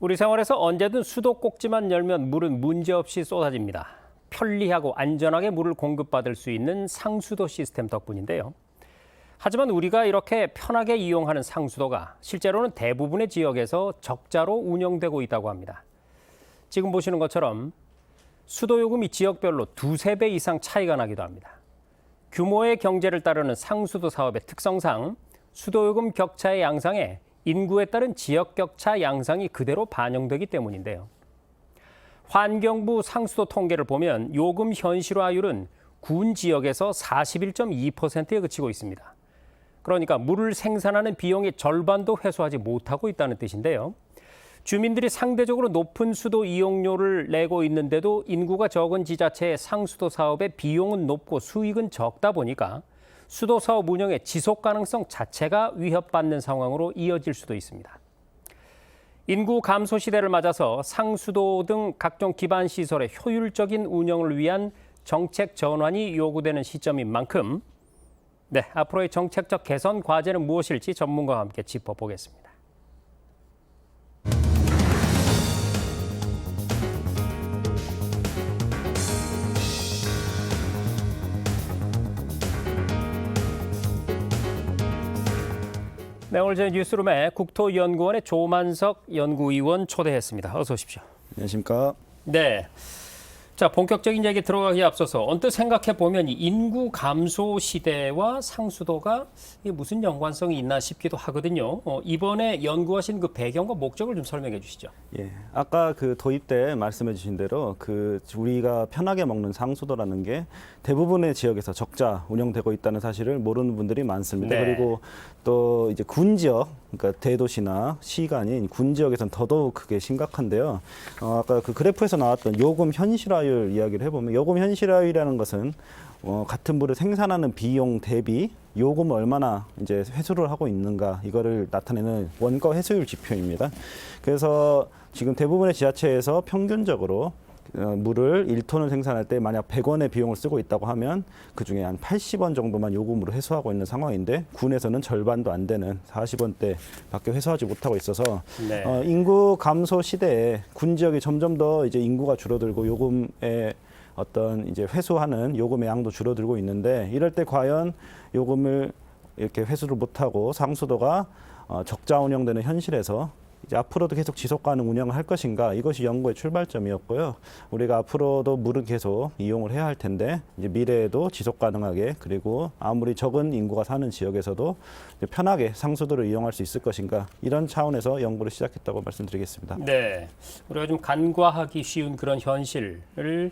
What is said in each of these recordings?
우리 생활에서 언제든 수도꼭지만 열면 물은 문제없이 쏟아집니다. 편리하고 안전하게 물을 공급받을 수 있는 상수도 시스템 덕분인데요. 하지만 우리가 이렇게 편하게 이용하는 상수도가 실제로는 대부분의 지역에서 적자로 운영되고 있다고 합니다. 지금 보시는 것처럼 수도 요금이 지역별로 두세 배 이상 차이가 나기도 합니다. 규모의 경제를 따르는 상수도 사업의 특성상 수도 요금 격차의 양상에 인구에 따른 지역 격차 양상이 그대로 반영되기 때문인데요. 환경부 상수도 통계를 보면 요금 현실화율은 군 지역에서 41.2%에 그치고 있습니다. 그러니까 물을 생산하는 비용의 절반도 회수하지 못하고 있다는 뜻인데요. 주민들이 상대적으로 높은 수도 이용료를 내고 있는데도 인구가 적은 지자체의 상수도 사업의 비용은 높고 수익은 적다 보니까 수도 사업 운영의 지속 가능성 자체가 위협받는 상황으로 이어질 수도 있습니다. 인구 감소 시대를 맞아서 상수도 등 각종 기반 시설의 효율적인 운영을 위한 정책 전환이 요구되는 시점인 만큼 앞으로의 정책적 개선 과제는 무엇일지 전문가와 함께 짚어보겠습니다. 네, 오늘 저희 뉴스룸에 국토연구원의 조만석 연구위원 초대했습니다. 어서 오십시오. 안녕하십니까. 네. 자, 본격적인 얘기 들어가기에 앞서서 언뜻 생각해 보면 이 인구 감소 시대와 상수도가 무슨 연관성이 있나 싶기도 하거든요. 이번에 연구하신 그 배경과 목적을 좀 설명해 주시죠. 예, 아까 그 도입 때 말씀해 주신 대로 그 우리가 편하게 먹는 상수도라는 게 대부분의 지역에서 적자 운영되고 있다는 사실을 모르는 분들이 많습니다. 네. 그리고 또 이제 군 지역, 그러니까 대도시나 시가 아닌 군 지역에서는 더더욱 그게 심각한데요. 아까 그 그래프에서 나왔던 요금 현실화율 이야기를 해보면 요금 현실화율이라는 것은 같은 물을 생산하는 비용 대비 요금을 얼마나 이제 회수를 하고 있는가 이거를 나타내는 원가 회수율 지표입니다. 그래서 지금 대부분의 지자체에서 평균적으로 물을 1톤을 생산할 때 만약 100원의 비용을 쓰고 있다고 하면 그중에 한 80원 정도만 요금으로 회수하고 있는 상황인데 군에서는 절반도 안 되는 40원대밖에 회수하지 못하고 있어서 네. 인구 감소 시대에 군 지역이 점점 더 이제 인구가 줄어들고 요금의 어떤 이제 회수하는 요금의 양도 줄어들고 있는데 이럴 때 과연 요금을 이렇게 회수를 못하고 상수도가 적자 운영되는 현실에서 이제 앞으로도 계속 지속 가능 운영을 할 것인가 이것이 연구의 출발점이었고요. 우리가 앞으로도 물을 계속 이용을 해야 할 텐데 이제 미래에도 지속 가능하게 그리고 아무리 적은 인구가 사는 지역에서도 이제 편하게 상수도를 이용할 수 있을 것인가 이런 차원에서 연구를 시작했다고 말씀드리겠습니다. 네, 우리가 좀 간과하기 쉬운 그런 현실을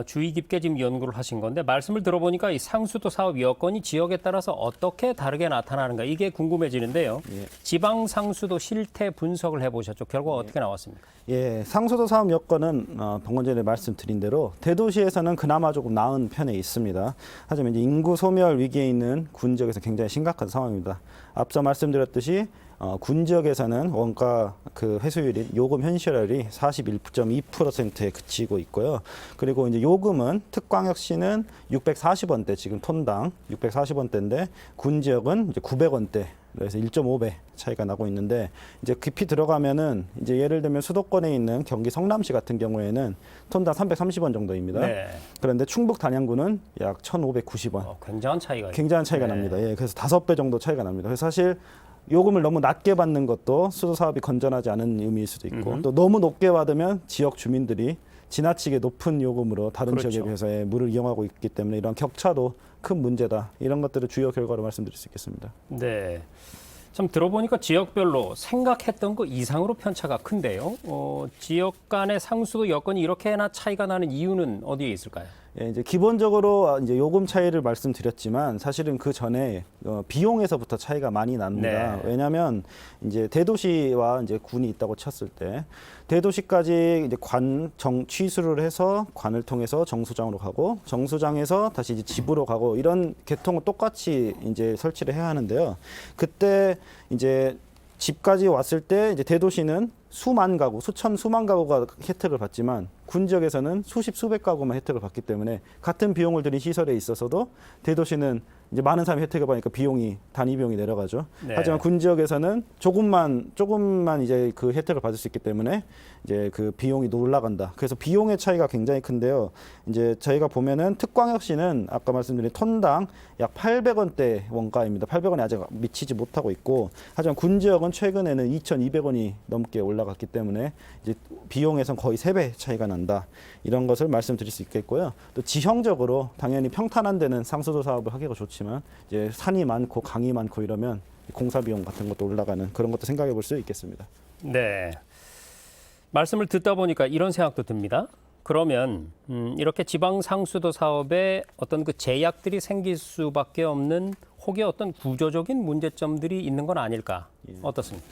주의 깊게 지금 연구를 하신 건데 말씀을 들어보니까 이 상수도 사업 여건이 지역에 따라서 어떻게 다르게 나타나는가 이게 궁금해지는데요. 예. 지방 상수도 실태 분석을 해보셨죠. 결과 어떻게 나왔습니까? 예, 상수도 사업 여건은 방금 전에 말씀드린 대로 대도시에서는 그나마 조금 나은 편에 있습니다. 하지만 이제 인구 소멸 위기에 있는 군 지역에서 굉장히 심각한 상황입니다. 앞서 말씀드렸듯이 군 지역에서는 원가 그 회수율이 요금 현실화율이 41.2%에 그치고 있고요. 그리고 이제 요금은 특광역시는 640원대 지금 톤당 640원대인데 군 지역은 이제 900원대. 그래서 1.5배 차이가 나고 있는데 이제 깊이 들어가면은 이제 예를 들면 수도권에 있는 경기 성남시 같은 경우에는 톤당 330원 정도입니다. 네. 그런데 충북 단양구는 약 1,590원. 굉장한 차이가 굉장한 차이가 네. 납니다. 예, 그래서 5배 정도 차이가 납니다. 그래서 사실 요금을 너무 낮게 받는 것도 수도 사업이 건전하지 않은 의미일 수도 있고 또 너무 높게 받으면 지역 주민들이 지나치게 높은 요금으로 다른 그렇죠. 지역에 비해서 물을 이용하고 있기 때문에 이런 격차도 큰 문제다. 이런 것들을 주요 결과로 말씀드릴 수 있겠습니다. 네. 참 들어보니까 지역별로 생각했던 것 이상으로 편차가 큰데요. 지역 간의 상수도 여건이 이렇게나 차이가 나는 이유는 어디에 있을까요? 예, 이제 기본적으로 이제 요금 차이를 말씀드렸지만 사실은 그 전에 비용에서부터 차이가 많이 납니다. 네. 왜냐하면 이제 대도시와 이제 군이 있다고 쳤을 때 대도시까지 이제 취수를 해서 관을 통해서 정수장으로 가고 정수장에서 다시 이제 집으로 가고 이런 계통을 똑같이 이제 설치를 해야 하는데요. 그때 이제 집까지 왔을 때 이제 대도시는 수만 가구, 수만 가구가 혜택을 받지만 군 지역에서는 수십, 수백 가구만 혜택을 받기 때문에 같은 비용을 들인 시설에 있어서도 대도시는 이제 많은 사람이 혜택을 받으니까 비용이 단위 비용이 내려가죠. 네. 하지만 군 지역에서는 조금만 이제 그 혜택을 받을 수 있기 때문에 이제 그 비용이 올라간다. 그래서 비용의 차이가 굉장히 큰데요. 이제 저희가 보면은 특광역시는 아까 말씀드린 톤당 약 800원대 원가입니다. 800원이 아직 미치지 못하고 있고, 하지만 군 지역은 최근에는 2,200원이 넘게 올라갔기 때문에 이제 비용에선 거의 3배 차이가 난다. 이런 것을 말씀드릴 수 있겠고요. 또 지형적으로 당연히 평탄한 데는 상수도 사업을 하기가 좋지만 이제 산이 많고 강이 많고 이러면 공사 비용 같은 것도 올라가는 그런 것도 생각해 볼 수 있겠습니다. 네. 말씀을 듣다 보니까 이런 생각도 듭니다. 그러면 이렇게 지방 상수도 사업에 어떤 그 제약들이 생길 수밖에 없는 혹여 어떤 구조적인 문제점들이 있는 건 아닐까? 어떻습니까?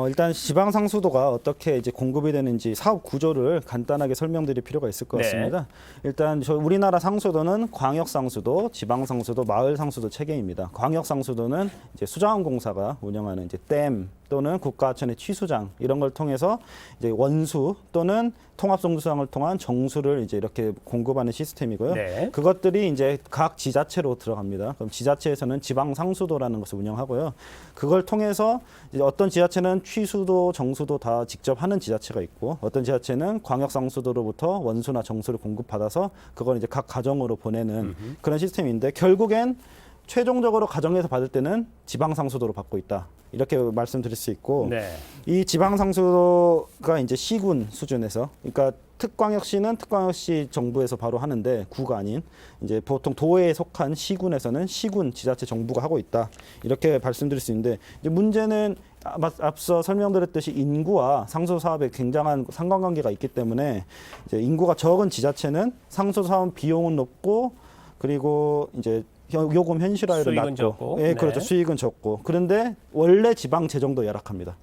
일단 지방 상수도가 어떻게 이제 공급이 되는지 사업 구조를 간단하게 설명드릴 필요가 있을 것 네. 같습니다. 일단 우리나라 상수도는 광역 상수도, 지방 상수도, 마을 상수도 체계입니다. 광역 상수도는 이제 수자원공사가 운영하는 이제 댐 또는 국가하천의 취수장 이런 걸 통해서 이제 원수 또는 통합송수장을 통한 정수를 이제 이렇게 공급하는 시스템이고요. 네. 그것들이 이제 각 지자체로 들어갑니다. 그럼 지자체에서는 지방 상수도라는 것을 운영하고요. 그걸 통해서 이제 어떤 지자체는 취수도, 정수도 다 직접 하는 지자체가 있고, 어떤 지자체는 광역 상수도로부터 원수나 정수를 공급받아서 그걸 이제 각 가정으로 보내는 그런 시스템인데, 결국엔 최종적으로 가정에서 받을 때는 지방 상수도로 받고 있다. 이렇게 말씀드릴 수 있고, 네. 이 지방 상수도가 이제 시군 수준에서, 그러니까 특광역시는 특광역시 정부에서 바로 하는데 구가 아닌 이제 보통 도에 속한 시군에서는 시군 지자체 정부가 하고 있다. 이렇게 말씀드릴 수 있는데, 이제 문제는 앞서 설명드렸듯이 인구와 상수도 사업에 굉장한 상관관계가 있기 때문에 이제 인구가 적은 지자체는 상수도 사업 비용은 높고, 그리고 이제 요금 현실화율은 수익은 낮고, 적고. 예, 네. 그렇죠. 수익은 적고. 그런데 원래 지방 재정도 열악합니다.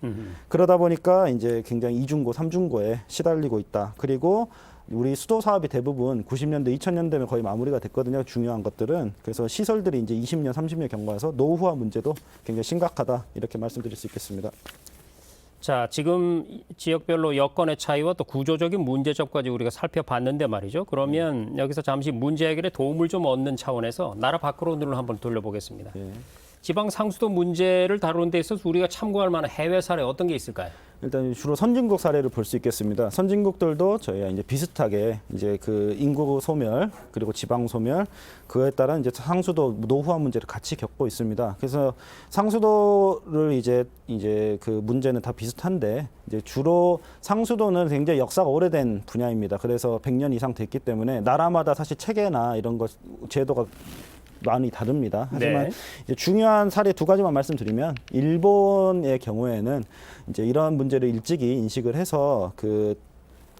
그러다 보니까 이제 굉장히 이중고, 삼중고에 시달리고 있다. 그리고 우리 수도 사업이 대부분 90년대, 2000년대면 거의 마무리가 됐거든요. 중요한 것들은. 그래서 시설들이 이제 20년, 30년 경과해서 노후화 문제도 굉장히 심각하다. 이렇게 말씀드릴 수 있겠습니다. 자, 지금 지역별로 여건의 차이와 또 구조적인 문제점까지 우리가 살펴봤는데 말이죠. 그러면 여기서 잠시 문제 해결에 도움을 좀 얻는 차원에서 나라 밖으로 눈을 한번 돌려보겠습니다. 예. 지방 상수도 문제를 다루는 데 있어서 우리가 참고할 만한 해외 사례 어떤 게 있을까요? 일단 주로 선진국 사례를 볼 수 있겠습니다. 선진국들도 저희가 이제 비슷하게 이제 그 인구 소멸 그리고 지방 소멸 그에 따른 이제 상수도 노후화 문제를 같이 겪고 있습니다. 그래서 상수도를 이제 그 문제는 다 비슷한데, 이제 주로 상수도는 굉장히 역사가 오래된 분야입니다. 그래서 100년 이상 됐기 때문에 나라마다 사실 체계나 이런 것 제도가 많이 다릅니다. 하지만 네. 이제 중요한 사례 두 가지만 말씀드리면, 일본의 경우에는 이제 이런 문제를 일찍이 인식을 해서 그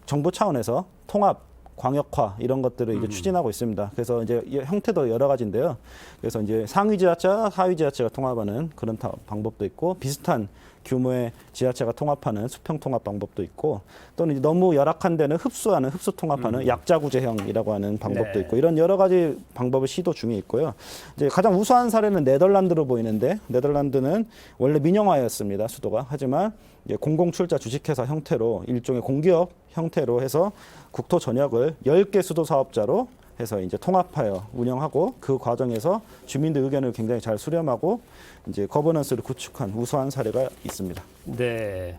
정부 차원에서 통합 광역화 이런 것들을 이제 추진하고 있습니다. 그래서 이제 형태도 여러 가지인데요. 그래서 이제 상위 지자체와 하위 지자체가 통합하는 그런 방법도 있고, 비슷한 규모의 지자체가 통합하는 수평 통합 방법도 있고, 또는 이제 너무 열악한 데는 흡수 통합하는 약자구제형이라고 하는 방법도 네. 있고, 이런 여러 가지 방법을 시도 중에 있고요. 이제 가장 우수한 사례는 네덜란드로 보이는데, 네덜란드는 원래 민영화였습니다, 수도가. 하지만 이제 공공출자 주식회사 형태로 일종의 공기업 형태로 해서 국토 전역을 10개 수도 사업자로 해서 이제 통합하여 운영하고, 그 과정에서 주민들 의견을 굉장히 잘 수렴하고 이제 거버넌스를 구축한 우수한 사례가 있습니다. 네.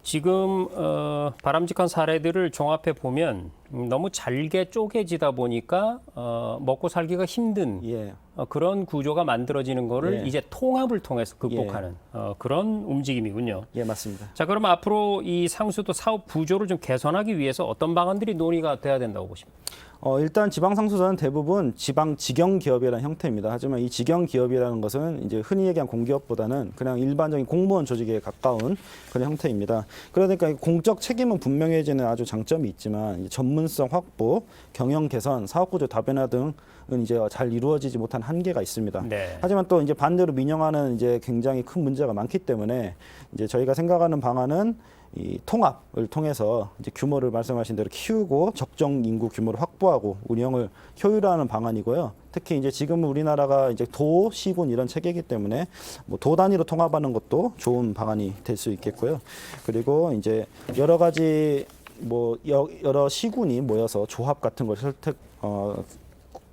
지금 바람직한 사례들을 종합해 보면 너무 잘게 쪼개지다 보니까 먹고 살기가 힘든 예. 그런 구조가 만들어지는 거를 예. 이제 통합을 통해서 극복하는 그런 움직임이군요. 예, 맞습니다. 자, 그럼 앞으로 이 상수도 사업 구조를 좀 개선하기 위해서 어떤 방안들이 논의가 돼야 된다고 보십니까? 일단 지방 상수도는 대부분 지방 직영 기업이라는 형태입니다. 하지만 이 직영 기업이라는 것은 이제 흔히 얘기한 공기업보다는 그냥 일반적인 공무원 조직에 가까운 그런 형태입니다. 그러니까 공적 책임은 분명해지는 아주 장점이 있지만, 전문성 확보, 경영 개선, 사업 구조 다변화 등은 이제 잘 이루어지지 못한 한계가 있습니다. 네. 하지만 또 이제 반대로 민영화는 이제 굉장히 큰 문제가 많기 때문에, 이제 저희가 생각하는 방안은 이 통합을 통해서 이제 규모를 말씀하신 대로 키우고 적정 인구 규모를 확보하고 운영을 효율화하는 방안이고요. 특히 이제 지금 우리나라가 이제 도, 시군 이런 체계이기 때문에 뭐 도 단위로 통합하는 것도 좋은 방안이 될 수 있겠고요. 그리고 이제 여러 가지 뭐 여러 시군이 모여서 조합 같은 걸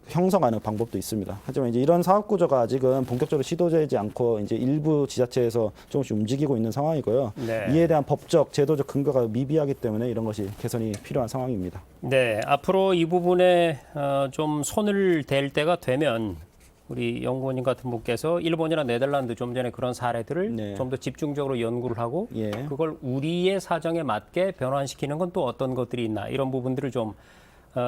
형성하는 방법도 있습니다. 하지만 이제 이런 사업 구조가 아직은 본격적으로 시도되지 않고 이제 일부 지자체에서 조금씩 움직이고 있는 상황이고요. 네. 이에 대한 법적, 제도적 근거가 미비하기 때문에 이런 것이 개선이 필요한 상황입니다. 네, 앞으로 이 부분에 좀 손을 댈 때가 되면 우리 연구원님 같은 분께서 일본이나 네덜란드 좀 전에 그런 사례들을 네. 좀 더 집중적으로 연구를 하고 예. 그걸 우리의 사정에 맞게 변환시키는 건 또 어떤 것들이 있나 이런 부분들을 좀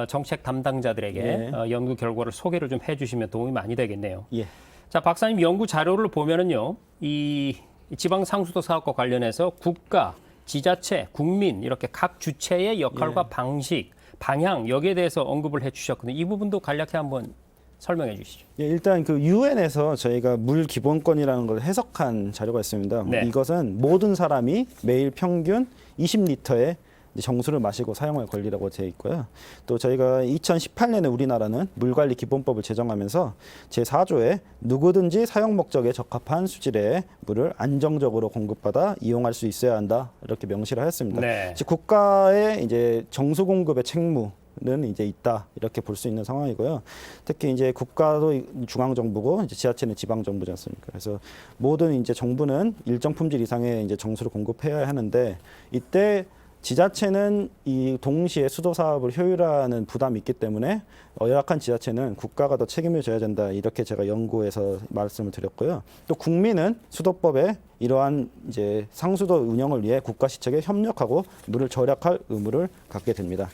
정책 담당자들에게 예. 연구 결과를 소개를 좀 해주시면 도움이 많이 되겠네요. 예. 자, 박사님 연구 자료를 보면은요, 이 지방 상수도 사업과 관련해서 국가, 지자체, 국민 이렇게 각 주체의 역할과 방식, 방향 여기에 대해서 언급을 해주셨거든요. 이 부분도 간략히 한번 설명해 주시죠. 예, 일단 그 유엔에서 저희가 물 기본권이라는 걸 해석한 자료가 있습니다. 네. 이것은 모든 사람이 매일 평균 20리터의 정수를 마시고 사용할 권리라고 되어 있고요. 또 저희가 2018년에 우리나라는 물관리 기본법을 제정하면서 제4조에 누구든지 사용 목적에 적합한 수질의 물을 안정적으로 공급받아 이용할 수 있어야 한다 이렇게 명시를 하였습니다. 네. 즉 국가의 이제 정수 공급의 책무 는 이제 있다 이렇게 볼 수 있는 상황이고요. 특히 이제 국가도 중앙 정부고 이제 지자체는 지방 정부지 않습니까? 그래서 모든 이제 정부는 일정 품질 이상의 이제 정수를 공급해야 하는데 이때 지자체는 이 동시에 수도 사업을 효율화하는 부담이 있기 때문에 열악한 지자체는 국가가 더 책임을 져야 된다 이렇게 제가 연구에서 말씀을 드렸고요. 또 국민은 수도법에 이러한 이제 상수도 운영을 위해 국가 시책에 협력하고 물을 절약할 의무를 갖게 됩니다.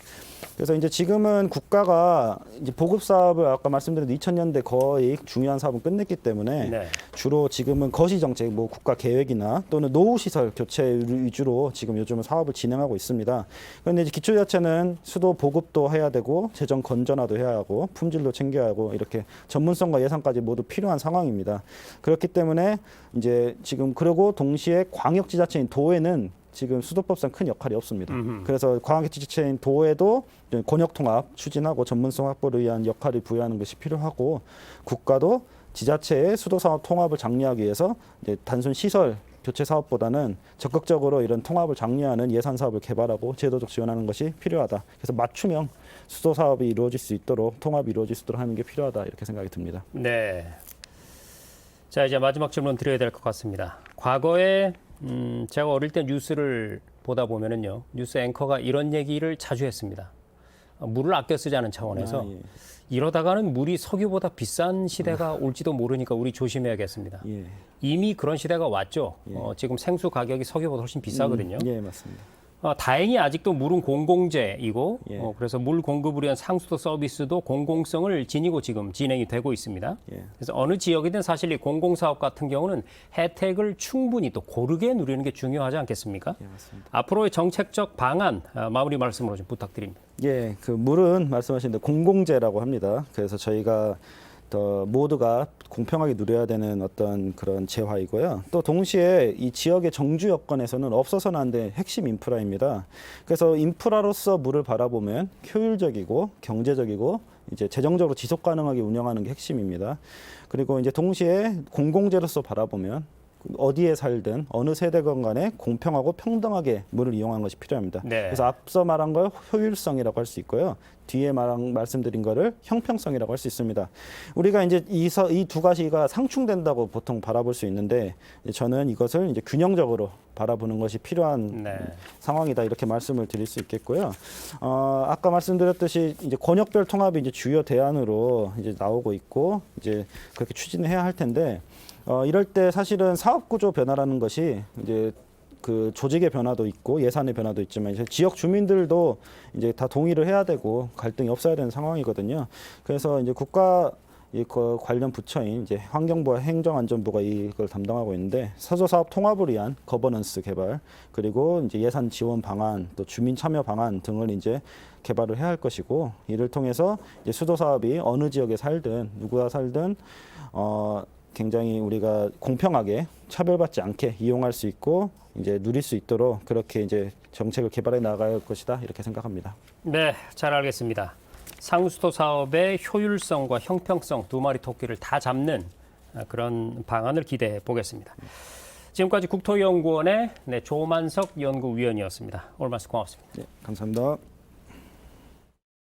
그래서 이제 지금은 국가가 이제 보급 사업을 아까 말씀드린 2000년대 거의 중요한 사업은 끝냈기 때문에 네. 주로 지금은 거시 정책, 뭐 국가 계획이나 또는 노후 시설 교체 위주로 지금 요즘은 사업을 진행하고 있습니다. 그런데 이제 기초자체는 수도 보급도 해야 되고 재정 건전화도 해야 하고 품질도 챙겨야 하고 이렇게 전문성과 예산까지 모두 필요한 상황입니다. 그렇기 때문에 이제 지금 그리고 동시에 광역지자체인 도에는 지금 수도법상 큰 역할이 없습니다. 그래서 광역지자체인 도에도 권역통합 추진하고 전문성 확보를 위한 역할을 부여하는 것이 필요하고 국가도 지자체의 수도사업 통합을 장려하기 위해서 이제 단순 시설 교체 사업보다는 적극적으로 이런 통합을 장려하는 예산 사업을 개발하고 제도적 지원하는 것이 필요하다. 그래서 맞춤형 수도 사업이 이루어질 수 있도록 통합이 이루어질 수 있도록 하는 게 필요하다 이렇게 생각이 듭니다. 네. 자, 이제 마지막 질문 드려야 될 것 같습니다. 과거에 제가 어릴 때 뉴스를 보다 보면은요, 뉴스 앵커가 이런 얘기를 자주 했습니다. 물을 아껴 쓰자는 차원에서 예. 이러다가는 물이 석유보다 비싼 시대가 올지도 모르니까 우리 조심해야겠습니다. 예. 이미 그런 시대가 왔죠. 지금 생수 가격이 석유보다 훨씬 비싸거든요. 예, 맞습니다. 다행히 아직도 물은 공공재이고 예. 그래서 물 공급을 위한 상수도 서비스도 공공성을 지니고 지금 진행이 되고 있습니다. 예. 그래서 어느 지역이든 사실 이 공공사업 같은 경우는 혜택을 충분히 또 고르게 누리는 게 중요하지 않겠습니까? 예, 맞습니다. 앞으로의 정책적 방안 마무리 말씀으로 좀 부탁드립니다. 예, 그 물은 말씀하신 대로 공공재라고 합니다. 그래서 저희가 더 모두가 공평하게 누려야 되는 어떤 그런 재화이고요. 또 동시에 이 지역의 정주 여건에서는 없어서는 안 될 핵심 인프라입니다. 그래서 인프라로서 물을 바라보면 효율적이고 경제적이고 이제 재정적으로 지속 가능하게 운영하는 게 핵심입니다. 그리고 이제 동시에 공공재로서 바라보면 어디에 살든 어느 세대건 간에 공평하고 평등하게 물을 이용하는 것이 필요합니다. 네. 그래서 앞서 말한 걸 효율성이라고 할 수 있고요. 뒤에 말씀드린 거를 형평성이라고 할 수 있습니다. 우리가 이제 이 두 가지가 상충된다고 보통 바라볼 수 있는데 저는 이것을 이제 균형적으로 바라보는 것이 필요한 네. 상황이다 이렇게 말씀을 드릴 수 있겠고요. 아까 말씀드렸듯이 이제 권역별 통합이 이제 주요 대안으로 이제 나오고 있고 이제 그렇게 추진해야 할 텐데. 이럴 때 사실은 사업 구조 변화라는 것이 이제 그 조직의 변화도 있고 예산의 변화도 있지만 이제 지역 주민들도 이제 다 동의를 해야 되고 갈등이 없어야 되는 상황이거든요. 그래서 이제 국가 그 관련 부처인 이제 환경부와 행정안전부가 이걸 담당하고 있는데 서조 사업 통합을 위한 거버넌스 개발 그리고 이제 예산 지원 방안 또 주민 참여 방안 등을 이제 개발을 해야 할 것이고 이를 통해서 이제 수도 사업이 어느 지역에 살든 누구가 살든 굉장히 우리가 공평하게 차별받지 않게 이용할 수 있고 이제 누릴 수 있도록 그렇게 이제 정책을 개발해 나갈 것이다 이렇게 생각합니다. 네, 잘 알겠습니다. 상수도 사업의 효율성과 형평성 두 마리 토끼를 다 잡는 그런 방안을 기대해 보겠습니다. 지금까지 국토연구원의 조만석 연구위원이었습니다. 오늘 말씀 고맙습니다. 네, 감사합니다.